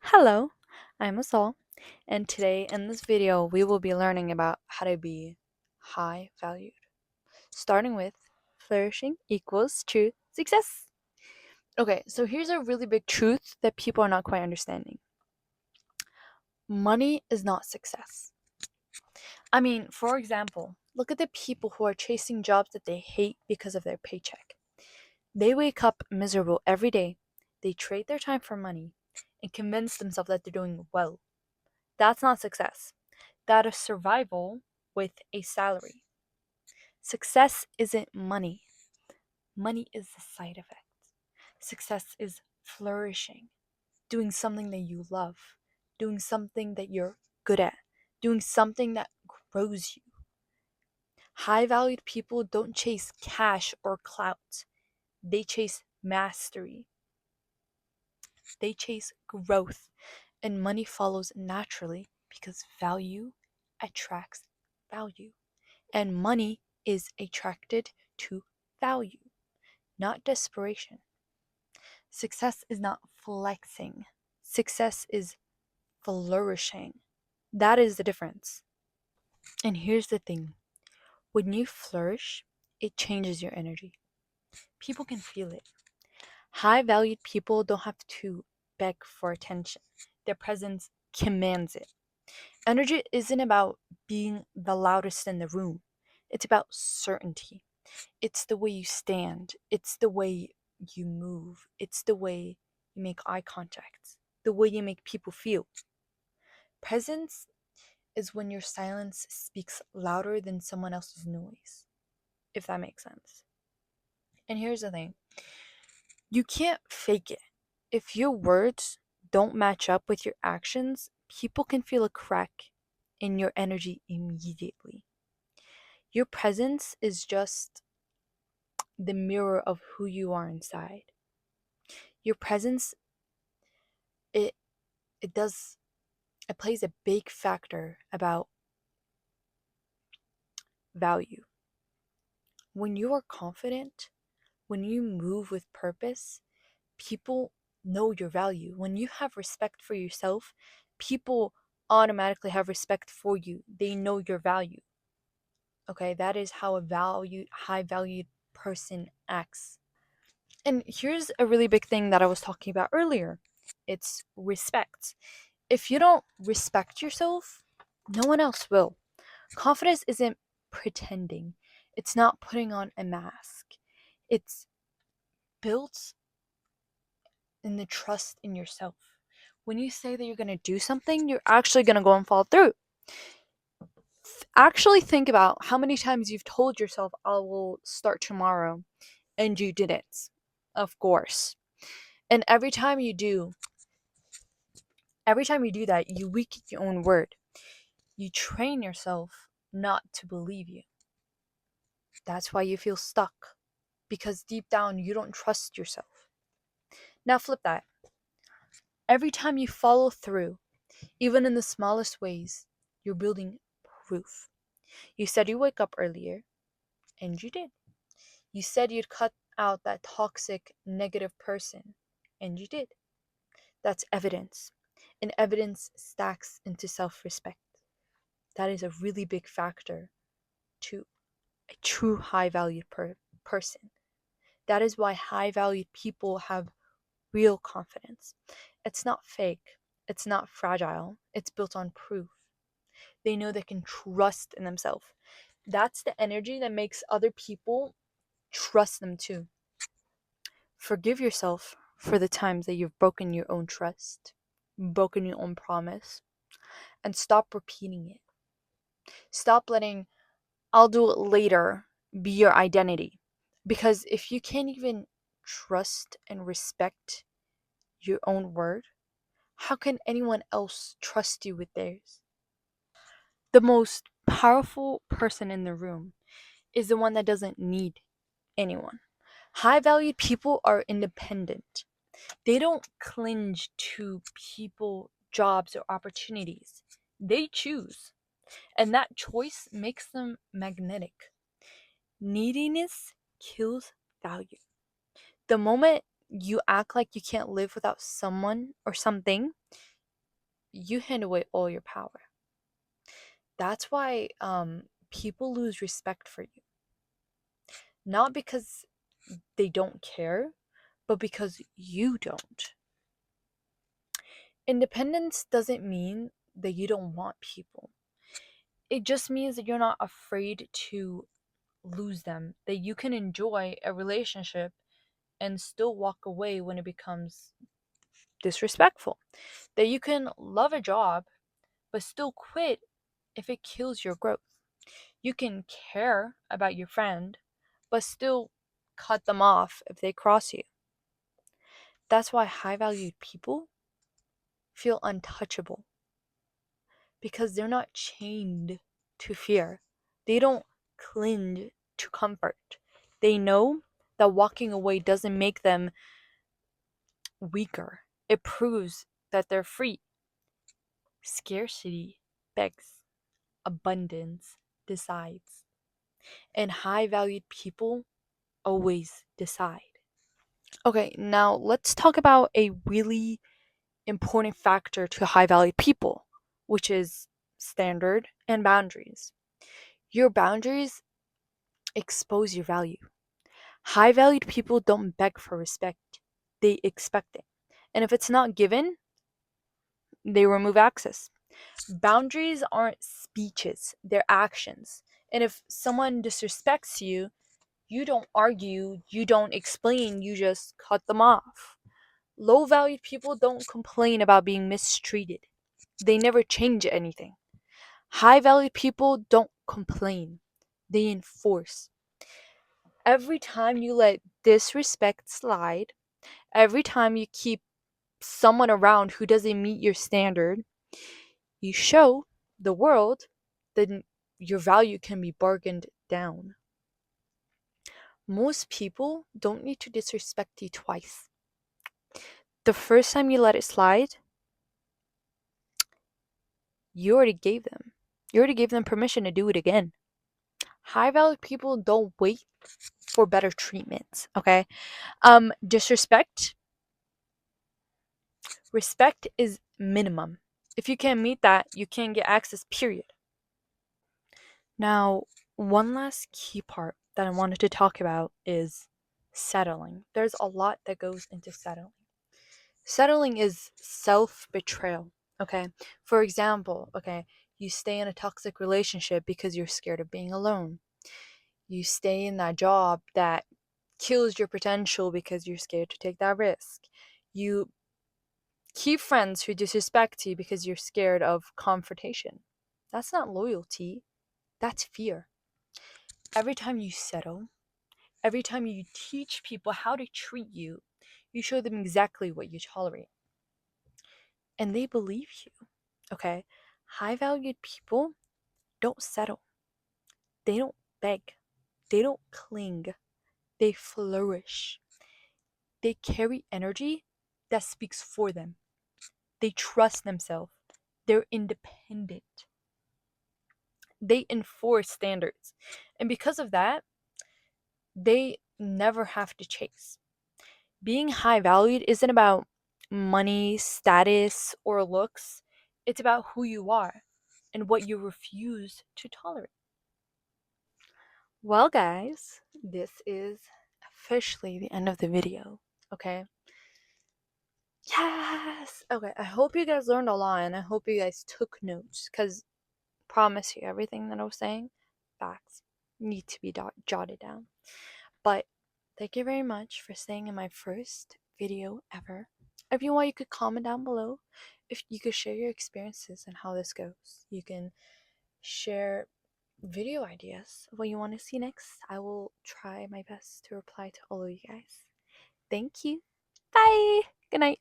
Hello, I'm Asal, and today in this video we will be learning about how to be high valued, starting with flourishing equals true success. Okay, so here's a really big truth that people are not quite understanding. Money is not success. I mean, for example, look at the people who are chasing jobs that they hate because of their paycheck. They wake up miserable every day, they trade their time for money, and convince themselves that they're doing well. That's not success. That is survival with a salary. Success isn't money. Money is the side effect. Success is flourishing, doing something that you love, doing something that you're good at, doing something that grows you. High valued people don't chase cash or clout, they chase mastery, they chase growth, and money follows naturally because value attracts value. And money is attracted to value, not desperation. Success is not flexing, success is flourishing. That is the difference. And here's the thing, when you flourish, it changes your energy. People can feel it. High valued people don't have to beg for attention, their presence commands it. Energy isn't about being the loudest in the room, it's about certainty. It's the way you stand, it's the way you move, it's the way you make eye contact, the way you make people feel. Presence is when your silence speaks louder than someone else's noise, if that makes sense. And here's the thing, you can't fake it. If your words don't match up with your actions, people can feel a crack in your energy immediately. Your presence is just the mirror of who you are inside. Your presence, it it does it plays a big factor about value. When you are confident, when you move with purpose, people know your value. When you have respect for yourself, people automatically have respect for you. They know your value. Okay, that is how a high valued person acts. And here's a really big thing that I was talking about earlier. It's respect. If you don't respect yourself, no one else will. Confidence isn't pretending, it's not putting on a mask. It's built in the trust in yourself. When you say that you're going to do something, you're actually going to go and follow through. Actually, think about how many times you've told yourself, I will start tomorrow, and you didn't. Of course. And every time you do that, you weaken your own word. You train yourself not to believe you. That's why you feel stuck, because deep down you don't trust yourself. Now flip that. Every time you follow through, even in the smallest ways, you're building proof. You said you wake up earlier, and you did. You said you'd cut out that toxic, negative person, and you did. That's evidence. And evidence stacks into self respect. That is a really big factor to a true high valued person. That is why high valued people have real confidence. It's not fake, it's not fragile, it's built on proof. They know they can trust in themselves. That's the energy that makes other people trust them too. Forgive yourself for the times that you've broken your own trust, broken your own promise, and stop repeating it. Stop letting I'll do it later be your identity. Because if you can't even trust and respect your own word, how can anyone else trust you with theirs? The most powerful person in the room is the one that doesn't need anyone. High valued people are independent. They don't cling to people, jobs, or opportunities. They choose. And that choice makes them magnetic. Neediness kills value. The moment you act like you can't live without someone or something, you hand away all your power. That's why people lose respect for you. Not because they don't care, but because you don't. Independence doesn't mean that you don't want people. It just means that you're not afraid to lose them, that you can enjoy a relationship and still walk away when it becomes disrespectful, that you can love a job but still quit if it kills your growth. You can care about your friend but still cut them off if they cross you. That's why high valued people feel untouchable, because they're not chained to fear. They don't cling to comfort. They know that walking away doesn't make them weaker, it proves that they're free. Scarcity begs, abundance decides. And high valued people always decide. Okay, now let's talk about a really important factor to high valued people, which is standard and boundaries. Your boundaries expose your value. High valued people don't beg for respect, they expect it. And if it's not given, they remove access. Boundaries aren't speeches, they're actions. And if someone disrespects you, you don't argue, you don't explain, you just cut them off. Low valued people don't complain about being mistreated, they never change anything. High valued people don't complain, they enforce. Every time you let disrespect slide, every time you keep someone around who doesn't meet your standard, you show the world that your value can be bargained down. Most people don't need to disrespect you twice. The first time you let it slide, you already gave them. You already gave them permission to do it again. High value people don't wait for better treatments, okay? Disrespect, respect is minimum. If you can't meet that, you can't get access, period. Now, one last key part that I wanted to talk about is settling. There's a lot that goes into settling. Settling is self betrayal, okay? For example, okay, you stay in a toxic relationship because you're scared of being alone. You stay in that job that kills your potential because you're scared to take that risk. You keep friends who disrespect you because you're scared of confrontation. That's not loyalty, that's fear. Every time you settle, every time you teach people how to treat you, you show them exactly what you tolerate. And they believe you, okay? High valued people don't settle, they don't beg, they don't cling, they flourish. They carry energy that speaks for them. They trust themselves, they're independent, they enforce standards. And because of that, they never have to chase. Being high valued isn't about money, status, or looks. It's about who you are and what you refuse to tolerate. Well, guys, this is officially the end of the video. Okay? Yes! Okay, I hope you guys learned a lot and I hope you guys took notes, because promise you, everything that I was saying, facts, need to be jotted down. But thank you very much for staying in my first video ever. If you want, you could comment down below. If you could share your experiences and how this goes. You can share video ideas of what you want to see next. I will try my best to reply to all of you guys. Thank you. Bye. Good night.